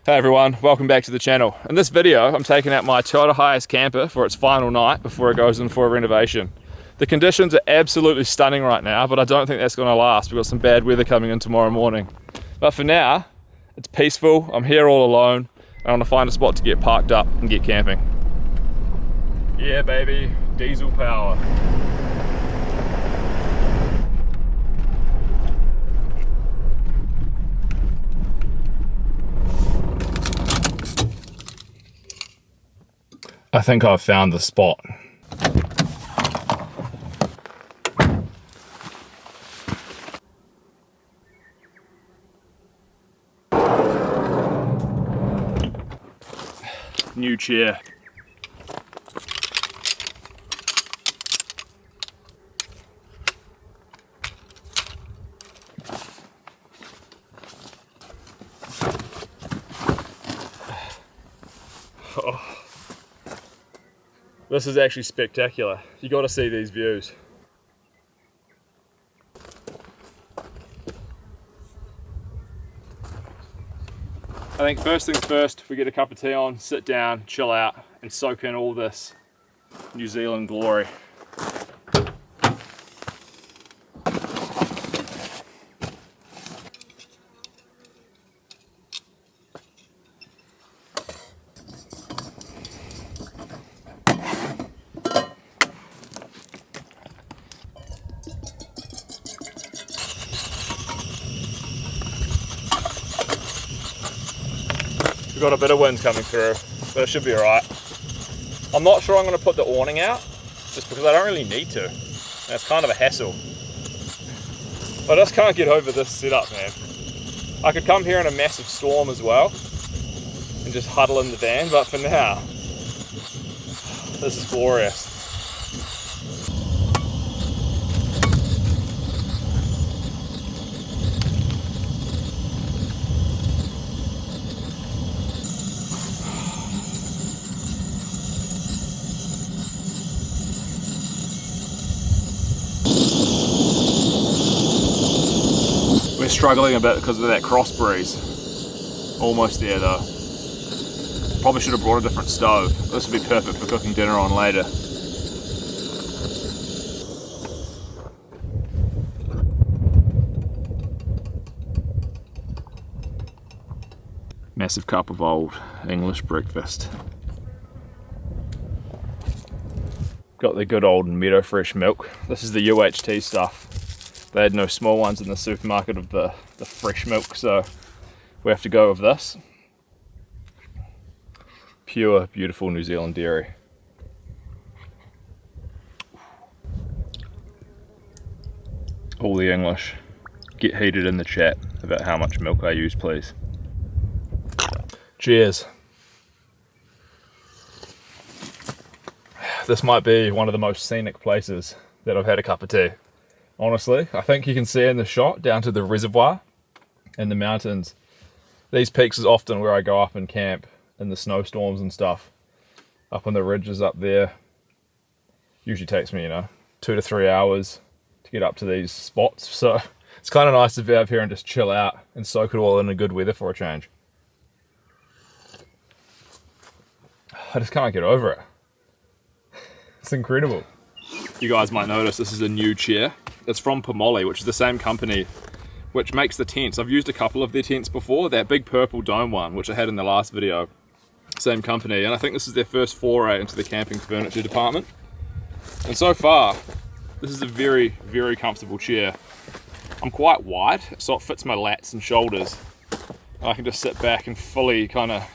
Hey everyone, welcome back to the channel. In this video, I'm taking out my Toyota Hiace camper for its final night before it goes in for a renovation. The conditions are absolutely stunning right now, but I don't think that's going to last. We've got some bad weather coming in tomorrow morning. But for now, it's peaceful. I'm here all alone. I want to find a spot to get parked up and get camping. Yeah baby, diesel power. I think I've found the spot. New chair. Oh. This is actually spectacular. You got to see these views. I think first things first, we get a cup of tea on, sit down, chill out, and soak in all this New Zealand glory. We've got a bit of wind coming through, but it should be alright. I'm not sure I'm going to put the awning out, just because I don't really need to. And it's kind of a hassle. I just can't get over this setup, man. I could come here in a massive storm as well, and just huddle in the van, but for now, this is glorious. We're struggling a bit because of that cross breeze. Almost there though. Probably should have brought a different stove. This would be perfect for cooking dinner on later. Massive cup of old English breakfast. Got the good old Meadow Fresh milk. This is the UHT stuff. They had no small ones in the supermarket of the fresh milk, so we have to go with this. Pure, beautiful New Zealand dairy. All the English, get heated in the chat about how much milk I use, please. Cheers. This might be one of the most scenic places that I've had a cup of tea. Honestly, I think you can see in the shot down to the reservoir and the mountains. These peaks is often where I go up and camp in the snowstorms and stuff. Up on the ridges up there. Usually takes me, 2 to 3 hours to get up to these spots. So it's kind of nice to be up here and just chill out and soak it all in the good weather for a change. I just can't get over it. It's incredible. You guys might notice this is a new chair. It's from Pomoli, which is the same company which makes the tents. I've used a couple of their tents before, that big purple dome one, which I had in the last video. Same company, and I think this is their first foray into the camping furniture department. And so far, this is a very, very comfortable chair. I'm quite wide, so it fits my lats and shoulders. I can just sit back and fully kind of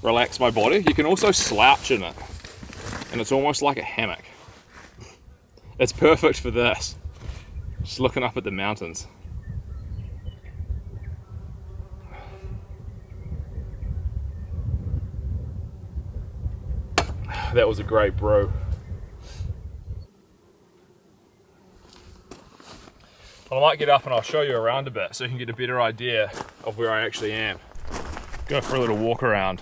relax my body. You can also slouch in it, and it's almost like a hammock. It's perfect for this. Just looking up at the mountains. That was a great brew. I might get up and I'll show you around a bit so you can get a better idea of where I actually am. Go for a little walk around.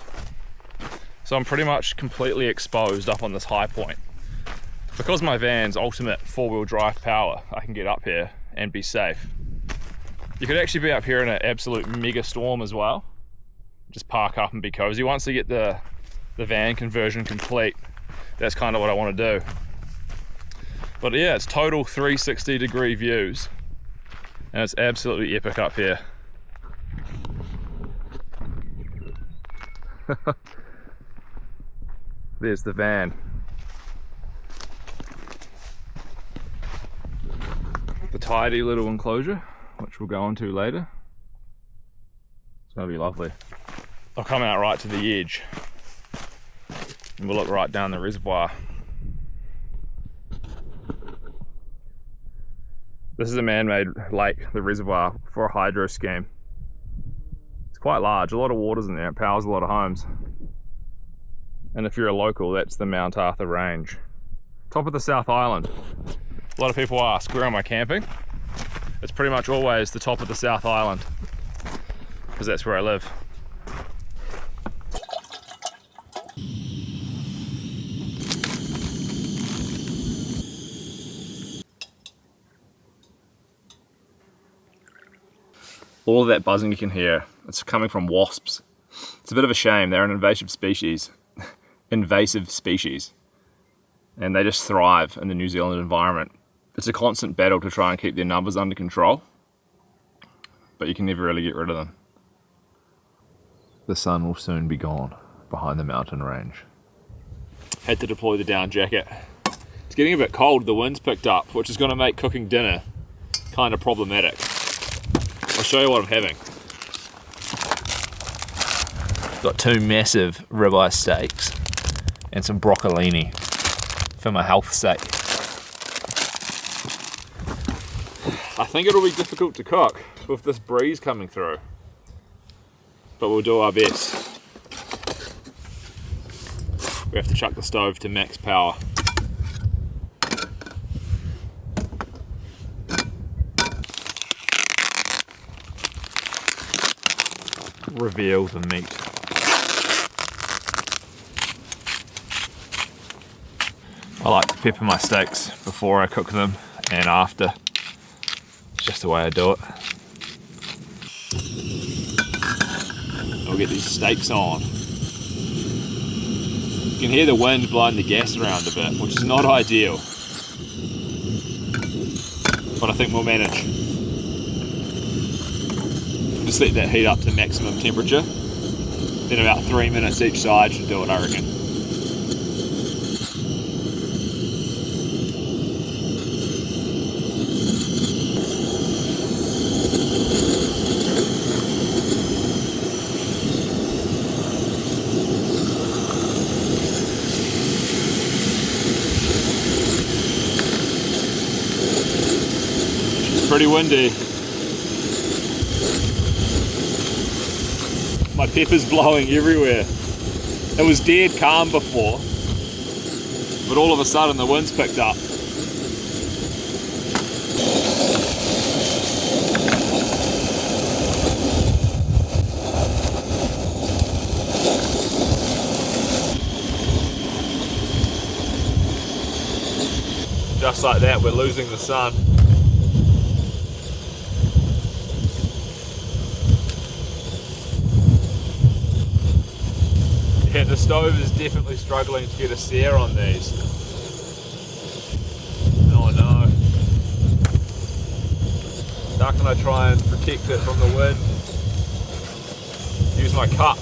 So I'm pretty much completely exposed up on this high point. Because my van's ultimate four-wheel drive power, I can get up here and be safe. You could actually be up here in an absolute mega storm as well. just park up and be cozy. Once I get the van conversion complete, that's kind of what I want to do. But yeah, it's total 360 degree views, and it's absolutely epic up here. There's the van. The tidy little enclosure, which we'll go into later. It's gonna be lovely. I'll come out right to the edge and we'll look right down the reservoir. This is a man-made lake, the reservoir, for a hydro scheme. It's quite large, a lot of water's in there, it powers a lot of homes. And if you're a local, that's the Mount Arthur Range. Top of the South Island. A lot of people ask, where am I camping? It's pretty much always the top of the South Island, because that's where I live. All of that buzzing you can hear, it's coming from wasps. It's a bit of a shame, they're an invasive species. Invasive species. And they just thrive in the New Zealand environment. It's a constant battle to try and keep their numbers under control, but you can never really get rid of them. The sun will soon be gone behind the mountain range. Had to deploy the down jacket. It's getting a bit cold, the wind's picked up, which is going to make cooking dinner kind of problematic. I'll show you what I'm having. Got 2 massive ribeye steaks and some broccolini for my health's sake. I think it'll be difficult to cook with this breeze coming through, but we'll do our best. We have to chuck the stove to max power. Reveal the meat. I like to pepper my steaks before I cook them and after. It's just the way I do it. I'll get these steaks on. You can hear the wind blowing the gas around a bit, which is not ideal, but I think we'll manage. Just let that heat up to maximum temperature, then about 3 minutes each side should do it, I reckon. It's pretty windy. My pepper's blowing everywhere. It was dead calm before, but all of a sudden the wind's picked up. Just like that, we're losing the sun. Yeah, the stove is definitely struggling to get a sear on these. Oh no. How can I try and protect it from the wind? Use my cup.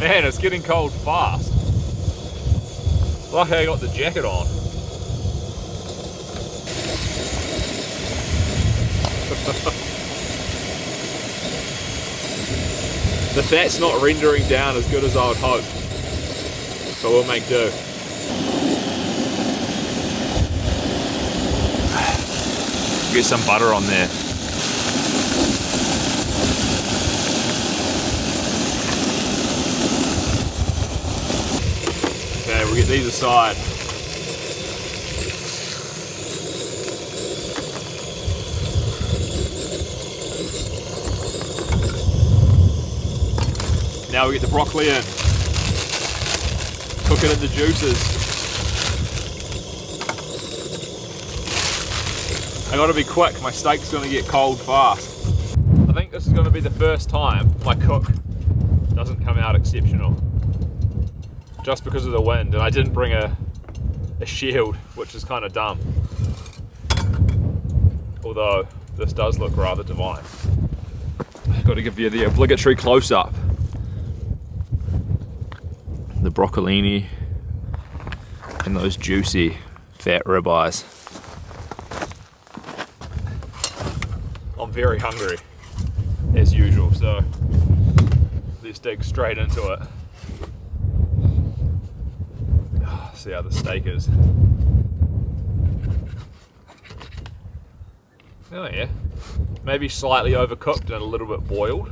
Man, it's getting cold fast. Lucky I got the jacket on. The fat's not rendering down as good as I would hope, but we'll make do. Get some butter on there. Okay, we'll get these aside. Now we get the broccoli in. Cook it in the juices. I gotta be quick, my steak's gonna get cold fast. I think this is gonna be the first time my cook doesn't come out exceptional. Just because of the wind, and I didn't bring a shield, which is kind of dumb. Although, this does look rather divine. I've got to give you the obligatory close-up. The broccolini and those juicy fat ribeyes. I'm very hungry, as usual, so let's dig straight into it. See how the steak is. Oh yeah, maybe slightly overcooked and a little bit boiled.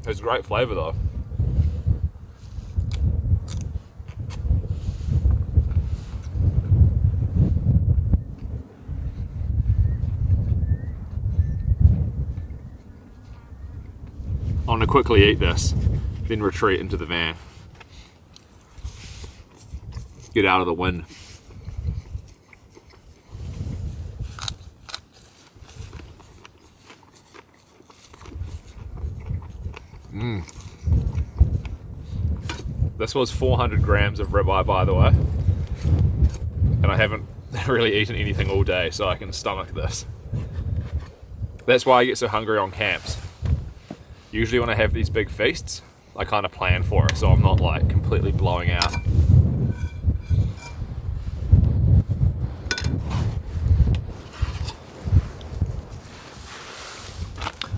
It's great flavour though. I'm gonna quickly eat this, then retreat into the van. Get out of the wind. This was 400 grams of ribeye, by the way, and I haven't really eaten anything all day, so I can stomach this. That's why I get so hungry on camps. Usually when I have these big feasts, I kind of plan for it, so I'm not like completely blowing out.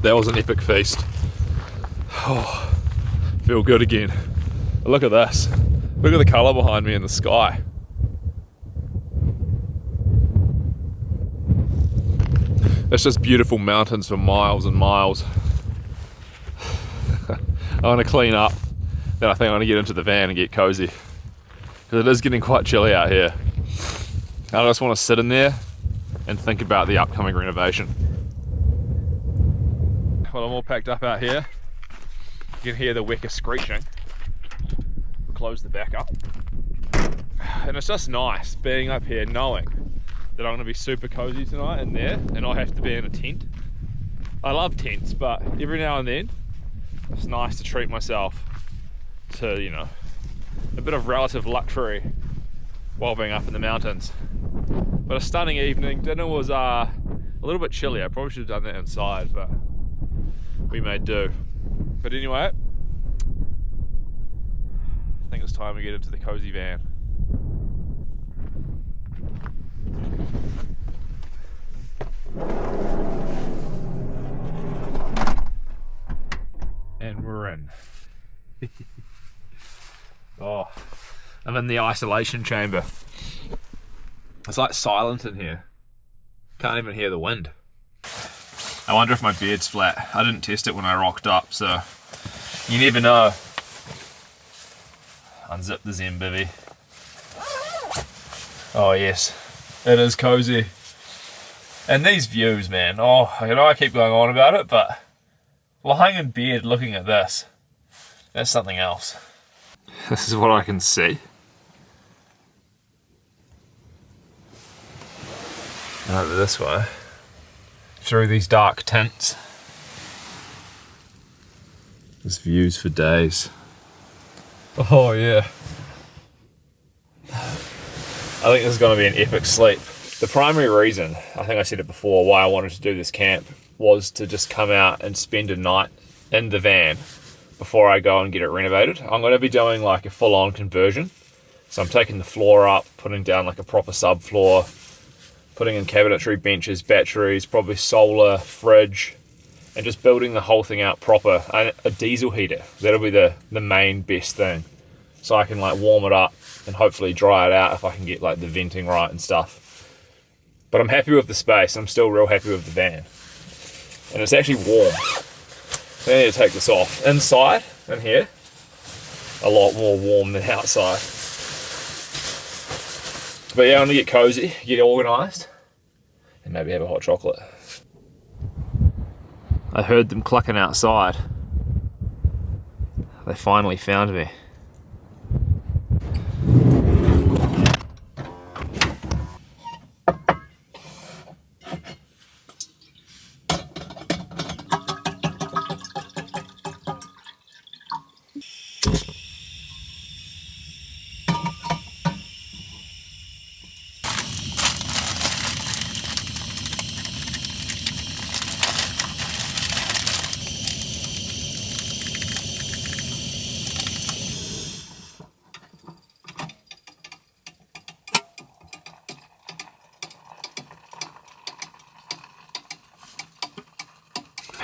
That was an epic feast. Oh, feel good again. Look at this. Look at the colour behind me in the sky. It's just beautiful mountains for miles and miles. I want to clean up, then I think I want to get into the van and get cozy, because it is getting quite chilly out here. I just want to sit in there and think about the upcoming renovation. Well, I'm all packed up out here. You can hear the wicker screeching. We'll close the back up. And it's just nice being up here knowing that I'm going to be super cozy tonight in there and not have to be in a tent. I love tents, but every now and then it's nice to treat myself to, you know, a bit of relative luxury while being up in the mountains. But a stunning evening. Dinner was a little bit chilly. I probably should have done that inside, but we made do. But anyway, I think it's time to get into the cozy van. And we're in. Oh, I'm in the isolation chamber. It's like silent in here. Can't even hear the wind. I wonder if my beard's flat. I didn't test it when I rocked up, so you never know. Unzip the Zen bivvy. Oh yes, it is cozy. And these views, man. Oh, I know I keep going on about it, but lying in bed looking at this, that's something else. This is what I can see. And over this way, through these dark tints. There's views for days. Oh yeah. I think this is going to be an epic sleep. The primary reason, I think I said it before, why I wanted to do this camp was to just come out and spend a night in the van before I go and get it renovated. I'm going to be doing like a full-on conversion. So I'm taking the floor up, putting down like a proper subfloor, putting in cabinetry, benches, batteries, probably solar, fridge, and just building the whole thing out proper. A diesel heater, that'll be the main best thing. So I can like warm it up and hopefully dry it out if I can get like the venting right and stuff. But I'm happy with the space. I'm still real happy with the van. And it's actually warm. I need to take this off. Inside, in here, a lot more warm than outside. But yeah, I'm gonna get cozy, get organised, and maybe have a hot chocolate. I heard them clucking outside. They finally found me.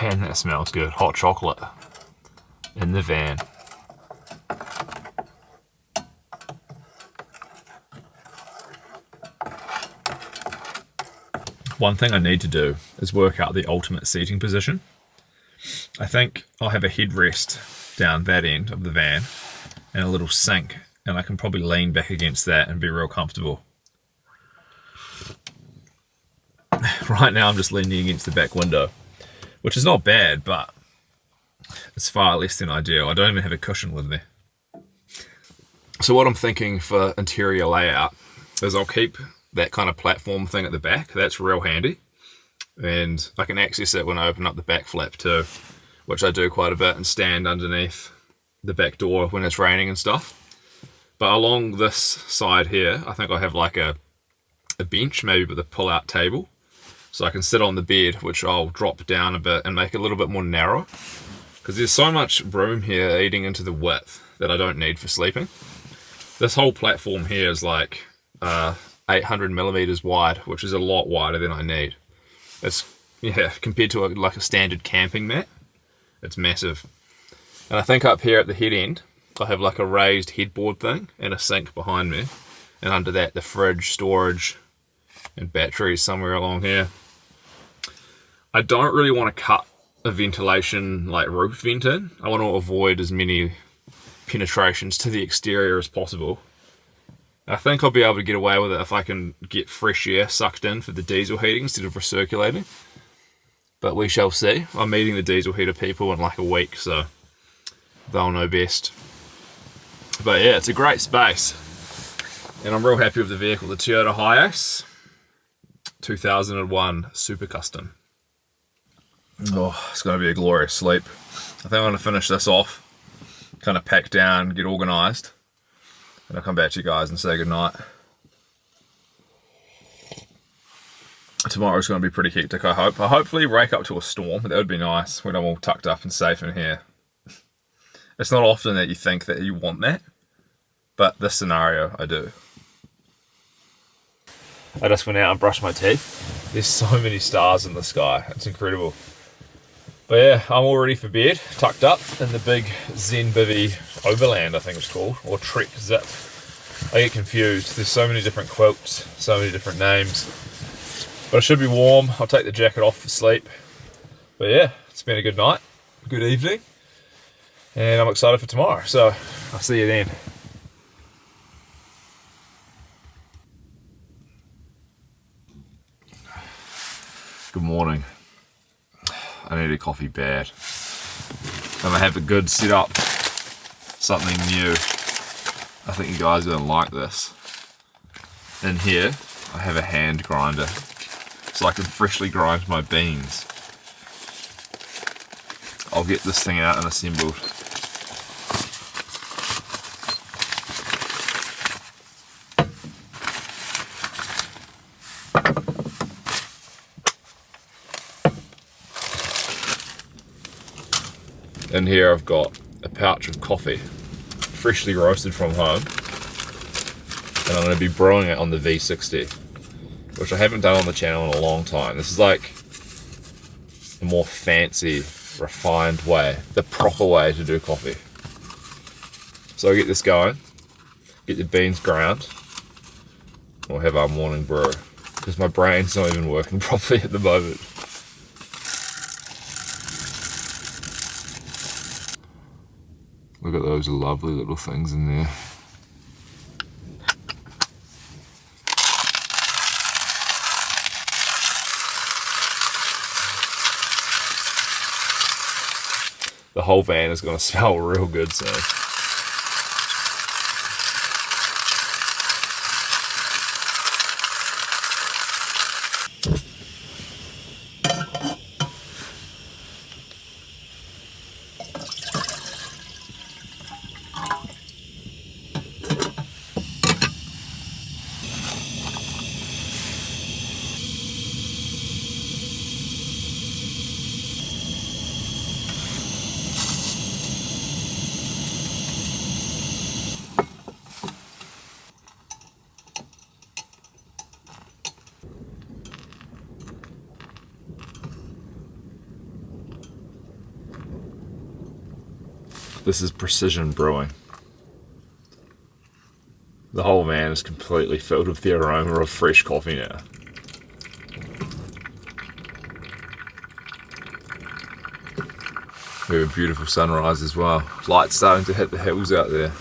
Man, that smells good. Hot chocolate in the van. One thing I need to do is work out the ultimate seating position. I think I'll have a headrest down that end of the van and a little sink, and I can probably lean back against that and be real comfortable. Right now I'm just leaning against the back window, which is not bad, but it's far less than ideal. I don't even have a cushion with me. So what I'm thinking for interior layout is I'll keep that kind of platform thing at the back. That's real handy. And I can access it when I open up the back flap too, which I do quite a bit, and stand underneath the back door when it's raining and stuff. But along this side here, I think I have like a bench, maybe with a pull-out table. So I can sit on the bed, which I'll drop down a bit and make it a little bit more narrow. Because there's so much room here eating into the width that I don't need for sleeping. This whole platform here is like 800 millimeters wide, which is a lot wider than I need. It's, yeah, compared to like a standard camping mat, it's massive. And I think up here at the head end, I have like a raised headboard thing and a sink behind me. And under that, the fridge, storage, and batteries somewhere along here. I don't really want to cut a ventilation like roof vent in. I want to avoid as many penetrations to the exterior as possible. I think I'll be able to get away with it if I can get fresh air sucked in for the diesel heating instead of recirculating. But we shall see. I'm meeting the diesel heater people in like a week, so they'll know best. But yeah, it's a great space. And I'm real happy with the vehicle, the Toyota Hiace 2001 Super Custom. Oh, it's going to be a glorious sleep. I think I'm going to finish this off, kind of pack down, get organised, and I'll come back to you guys and say goodnight. Tomorrow's going to be pretty hectic, I hope. I'll hopefully rake up to a storm. That would be nice when I'm all tucked up and safe in here. It's not often that you think that you want that, but this scenario, I do. I just went out and brushed my teeth. There's so many stars in the sky. It's incredible. But yeah, I'm all ready for bed, tucked up in the big Zen Bivvy Overland, I think it's called, or Trek Zip. I get confused. There's so many different quilts, so many different names. But it should be warm. I'll take the jacket off for sleep. But yeah, it's been a good night, good evening, and I'm excited for tomorrow. So I'll see you then. Good morning. I need a coffee bad. And I have a good setup, something new. I think you guys are gonna like this. In here, I have a hand grinder, so I can freshly grind my beans. I'll get this thing out and assembled. In here I've got a pouch of coffee, freshly roasted from home, and I'm going to be brewing it on the V60, which I haven't done on the channel in a long time. This is like a more fancy, refined way, the proper way to do coffee. So I'll get this going, get the beans ground, and we'll have our morning brew, because my brain's not even working properly at the moment. Look at those lovely little things in there. The whole van is going to smell real good soon. This is precision brewing. The whole van is completely filled with the aroma of fresh coffee now. We have a beautiful sunrise as well. Light's starting to hit the hills out there.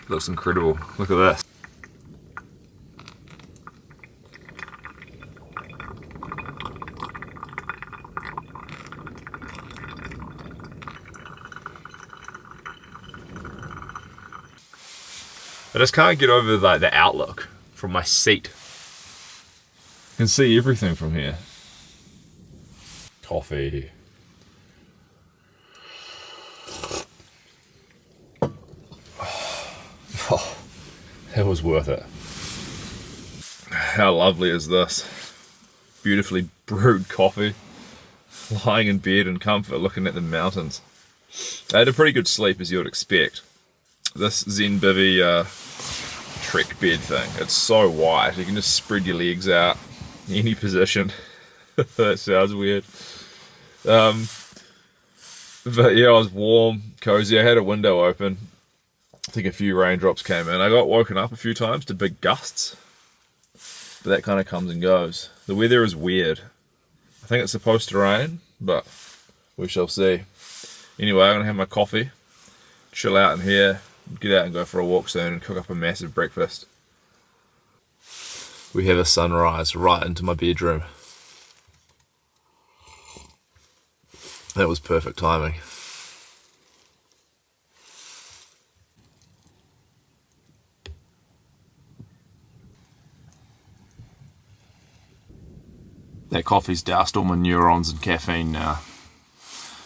Looks incredible. Look at this. I just can't get over the outlook from my seat. You can see everything from here. Coffee. Oh, it was worth it. How lovely is this? Beautifully brewed coffee. Lying in bed in comfort looking at the mountains. I had a pretty good sleep as you would expect. This Zen Bivy trek bed thing, it's so wide, you can just spread your legs out in any position. That sounds weird. But yeah, I was warm, cozy, I had a window open. I think a few raindrops came in. I got woken up a few times to big gusts, but that kind of comes and goes. The weather is weird. I think it's supposed to rain, but we shall see. Anyway, I'm gonna have my coffee, chill out in here, get out and go for a walk soon and cook up a massive breakfast. We have a sunrise right into my bedroom. That was perfect timing. That coffee's doused all my neurons and caffeine now.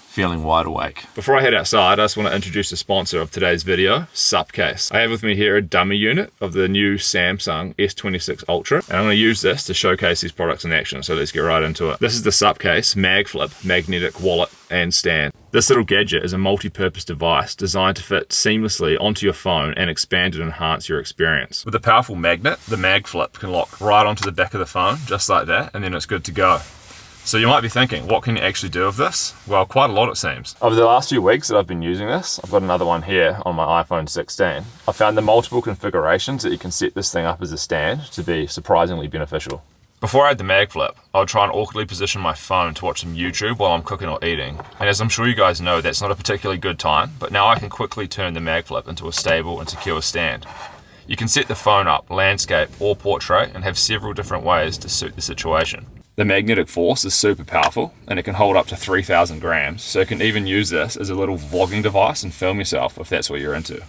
Feeling wide awake. Before I head outside, I just want to introduce the sponsor of today's video, Cactus. I have with me here a dummy unit of the new Samsung S26 Ultra, and I'm going to use this to showcase these products in action, so let's get right into it. This is the Cactus Mag Flip magnetic wallet and stand. This little gadget is a multi-purpose device designed to fit seamlessly onto your phone and expand and enhance your experience. With a powerful magnet, the Mag Flip can lock right onto the back of the phone, just like that, and then it's good to go. So you might be thinking, what can you actually do with this? Well, quite a lot it seems. Over the last few weeks that I've been using this, I've got another one here on my iPhone 16. I found the multiple configurations that you can set this thing up as a stand to be surprisingly beneficial. Before I had the Mag Flip, I would try and awkwardly position my phone to watch some YouTube while I'm cooking or eating. And as I'm sure you guys know, that's not a particularly good time, but now I can quickly turn the Mag Flip into a stable and secure stand. You can set the phone up, landscape or portrait, and have several different ways to suit the situation. The magnetic force is super powerful and it can hold up to 3,000 grams, so you can even use this as a little vlogging device and film yourself if that's what you're into.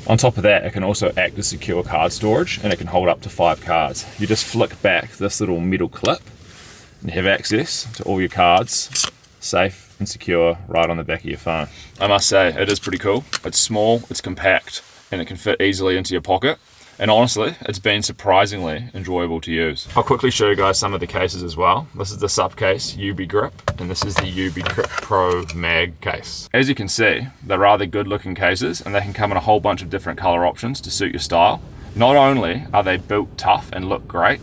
On top of that, it can also act as secure card storage and it can hold up to 5 cards. You just flick back this little metal clip and you have access to all your cards, safe and secure, right on the back of your phone. I must say, it is pretty cool. It's small, it's compact, and it can fit easily into your pocket. And honestly, it's been surprisingly enjoyable to use. I'll quickly show you guys some of the cases as well. This is the Cactus UB Grip, and this is the UB Grip Pro Mag case. As you can see, they're rather good looking cases, and they can come in a whole bunch of different color options to suit your style. Not only are they built tough and look great,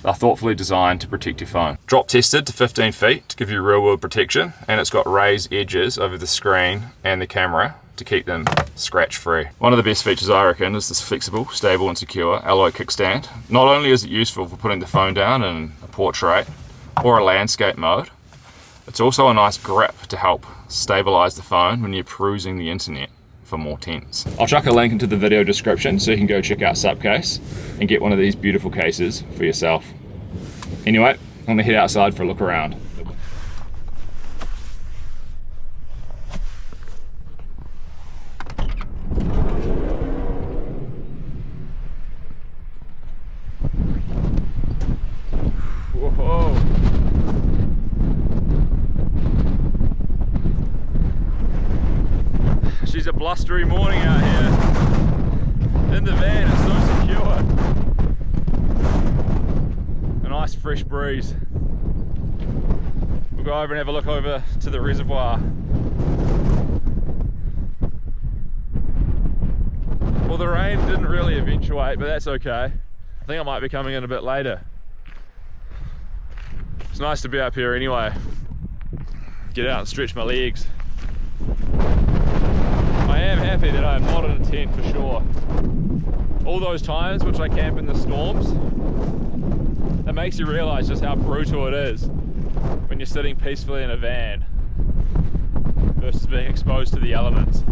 they're thoughtfully designed to protect your phone. Drop tested to 15 feet to give you real world protection, and it's got raised edges over the screen and the camera to keep them scratch free. One of the best features I reckon is this flexible, stable and secure alloy kickstand. Not only is it useful for putting the phone down in a portrait or a landscape mode, it's also a nice grip to help stabilize the phone when you're perusing the internet for more tense. I'll chuck a link into the video description so you can go check out Cactus and get one of these beautiful cases for yourself. Anyway, I'm gonna head outside for a look around. blustery morning out here. In the van, it's so secure. A nice fresh breeze. We'll go over and have a look over to the reservoir. Well, the rain didn't really eventuate, but that's okay. I think I might be coming in a bit later. It's nice to be up here anyway. Get out and stretch my legs. I am happy that I'm not in a tent for sure. All those times which I camp in the storms, it makes you realise just how brutal it is when you're sitting peacefully in a van versus being exposed to the elements.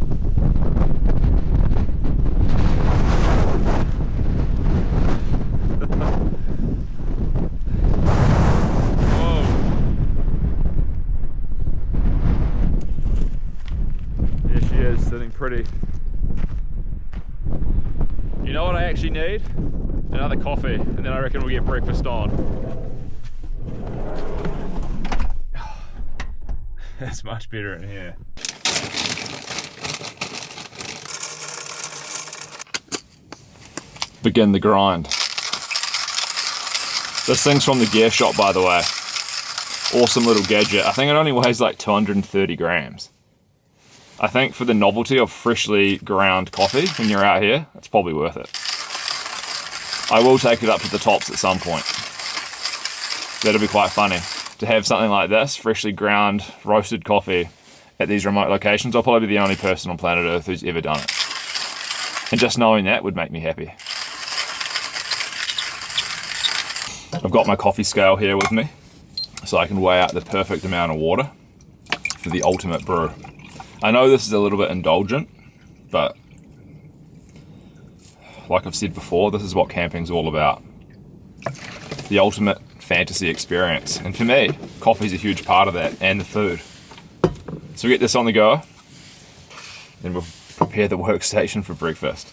Sitting pretty. You know what I actually need? Another coffee, and then I reckon we'll get breakfast on. That's much better in here. Begin the grind. This thing's from the gear shop, by the way. Awesome little gadget. I think it only weighs like 230 grams. I think for the novelty of freshly ground coffee when you're out here, it's probably worth it. I will take it up to the tops at some point. That'll be quite funny. To have something like this, freshly ground, roasted coffee at these remote locations, I'll probably be the only person on planet Earth who's ever done it. And just knowing that would make me happy. I've got my coffee scale here with me, so I can weigh out the perfect amount of water for the ultimate brew. I know this is a little bit indulgent, but like I've said before, this is what camping's all about. The ultimate fantasy experience. And for me, coffee's a huge part of that, and the food. So we get this on the go, then we'll prepare the workstation for breakfast.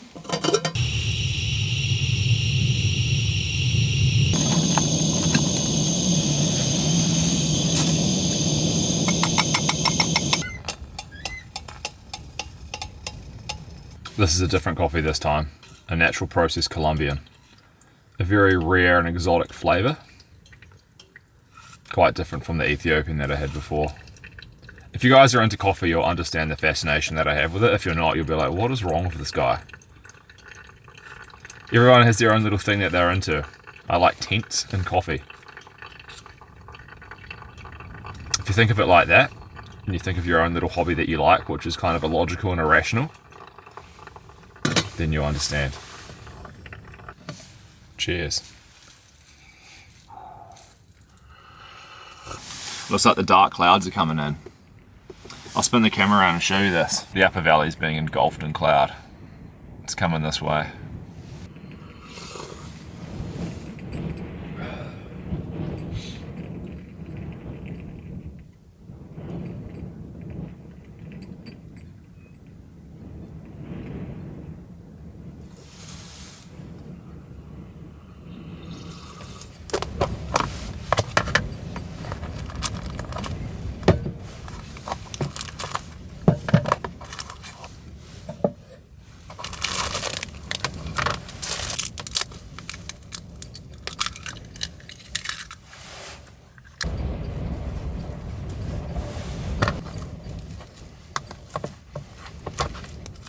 This is a different coffee this time, a natural process Colombian. A very rare and exotic flavour, quite different from the Ethiopian that I had before. If you guys are into coffee, you'll understand the fascination that I have with it. If you're not, you'll be like, what is wrong with this guy? Everyone has their own little thing that they're into. I like tents and coffee. If you think of it like that, and you think of your own little hobby that you like, which is kind of illogical and irrational, then you'll understand. Cheers. Looks like the dark clouds are coming in. I'll spin the camera around and show you this. The upper valley is being engulfed in cloud. It's coming this way.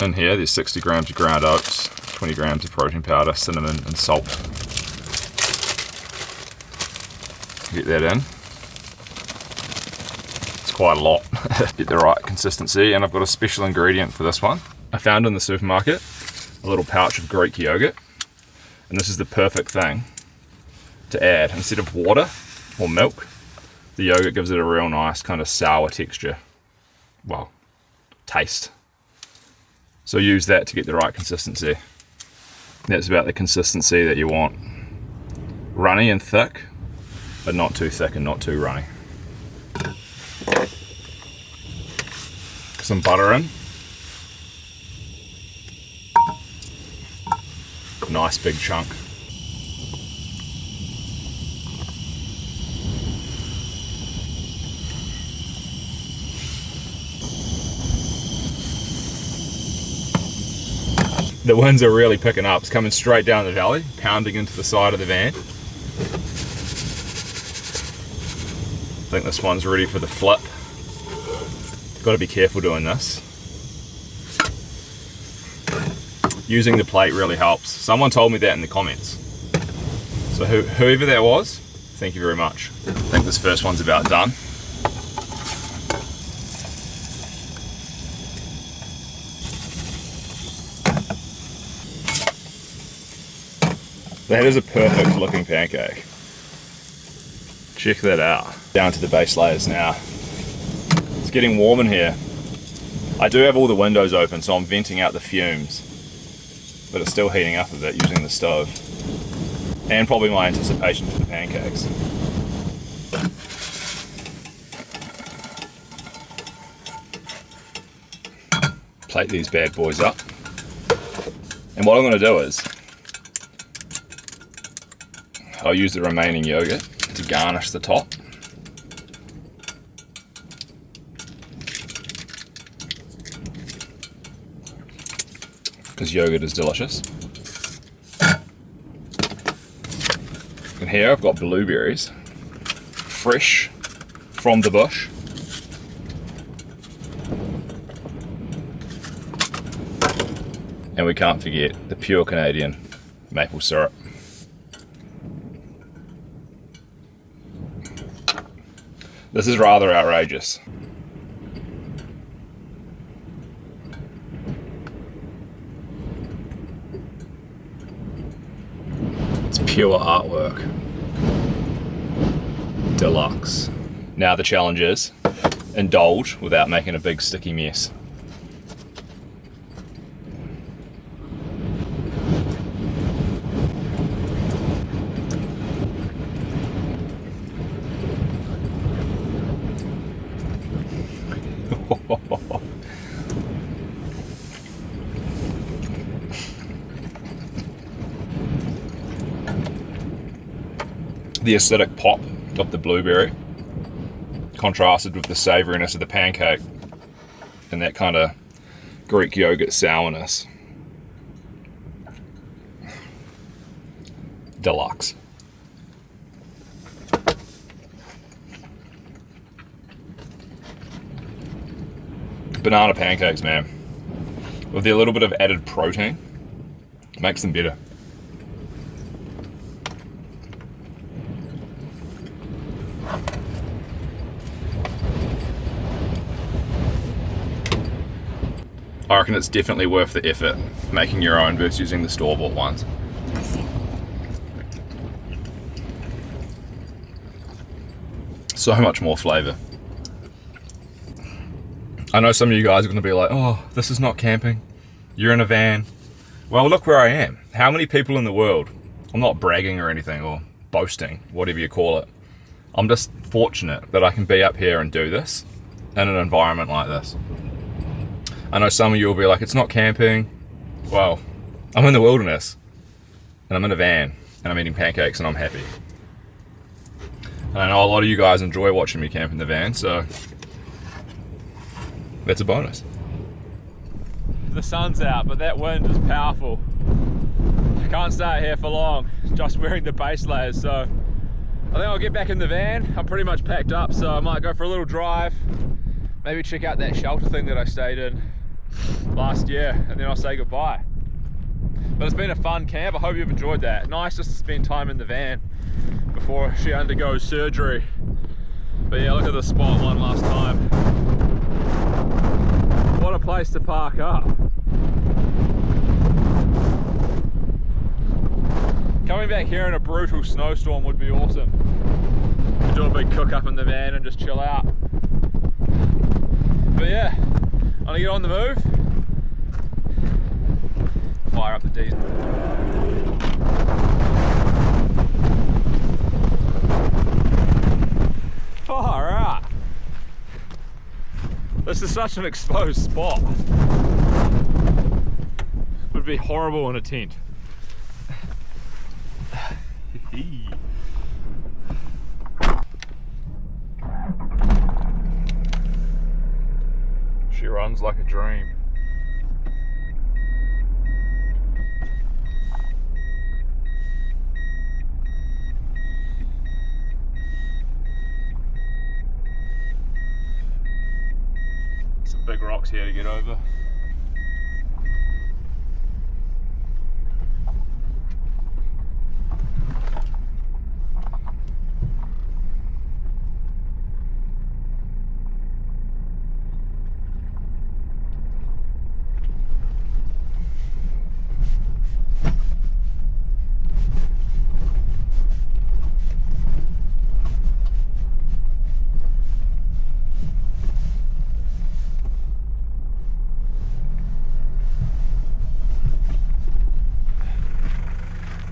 In here, there's 60 grams of ground oats, 20 grams of protein powder, cinnamon and salt. Get that in. It's quite a lot. Get the right consistency, and I've got a special ingredient for this one. I found in the supermarket a little pouch of Greek yogurt, and this is the perfect thing to add. Instead of water or milk, the yogurt gives it a real nice kind of sour texture. Well, taste. So use that to get the right consistency. That's about the consistency that you want. Runny and thick, but not too thick and not too runny. Some butter in. Nice big chunk. The winds are really picking up. It's coming straight down the valley, pounding into the side of the van. I think this one's ready for the flip. Got to be careful doing this. Using the plate really helps. Someone told me that in the comments. So whoever that was, thank you very much. I think this first one's about done. That is a perfect looking pancake. Check that out. Down to the base layers now. It's getting warm in here. I do have all the windows open, so I'm venting out the fumes. But it's still heating up a bit using the stove. And probably my anticipation for the pancakes. Plate these bad boys up. And what I'm going to do is, I'll use the remaining yogurt to garnish the top. Because yogurt is delicious. And here I've got blueberries, fresh from the bush. And we can't forget the pure Canadian maple syrup. This is rather outrageous. It's pure artwork. Deluxe. Now the challenge is, indulge without making a big sticky mess. The acidic pop of the blueberry contrasted with the savouriness of the pancake and that kind of Greek yogurt sourness. Deluxe. Banana pancakes, man. With a little bit of added protein, makes them better. I reckon it's definitely worth the effort making your own versus using the store-bought ones. So much more flavour. I know some of you guys are going to be like, oh, this is not camping. You're in a van. Well, look where I am. How many people in the world? I'm not bragging or anything or boasting, whatever you call it. I'm just fortunate that I can be up here and do this in an environment like this. I know some of you will be like, it's not camping. Well, I'm in the wilderness and I'm in a van and I'm eating pancakes and I'm happy. And I know a lot of you guys enjoy watching me camp in the van, so that's a bonus. The sun's out, but that wind is powerful. I can't stay here for long, just wearing the base layers, so I think I'll get back in the van. I'm pretty much packed up, so I might go for a little drive, maybe check out that shelter thing that I stayed in last year, and then I'll say goodbye. But it's been a fun camp. I hope you've enjoyed that. Nice just to spend time in the van before she undergoes surgery. But yeah, look at the spot one last time. What a place to park up. Coming back here in a brutal snowstorm would be awesome. Could do a big cook up in the van and just chill out. But yeah, I'm gonna get on the move. Fire up the diesel. Far out. This is such an exposed spot. It would be horrible in a tent. She runs like a dream. big rocks here to get over.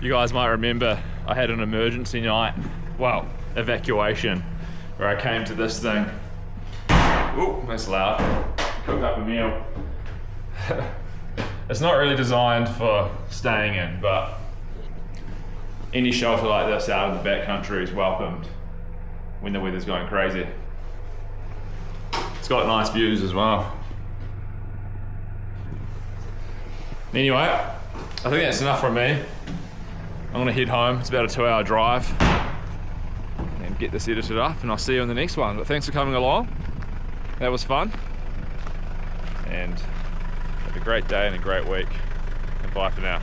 You guys might remember I had an emergency night, well, evacuation, where I came to this thing. Ooh, that's loud. Cooked up a meal. It's not really designed for staying in, but any shelter like this out of the backcountry is welcomed when the weather's going crazy. It's got nice views as well. Anyway, I think that's enough from me. I'm gonna head home. It's about a 2-hour drive and get this edited up, and I'll see you in the next one. But thanks for coming along. That was fun. And have a great day and a great week. And bye for now.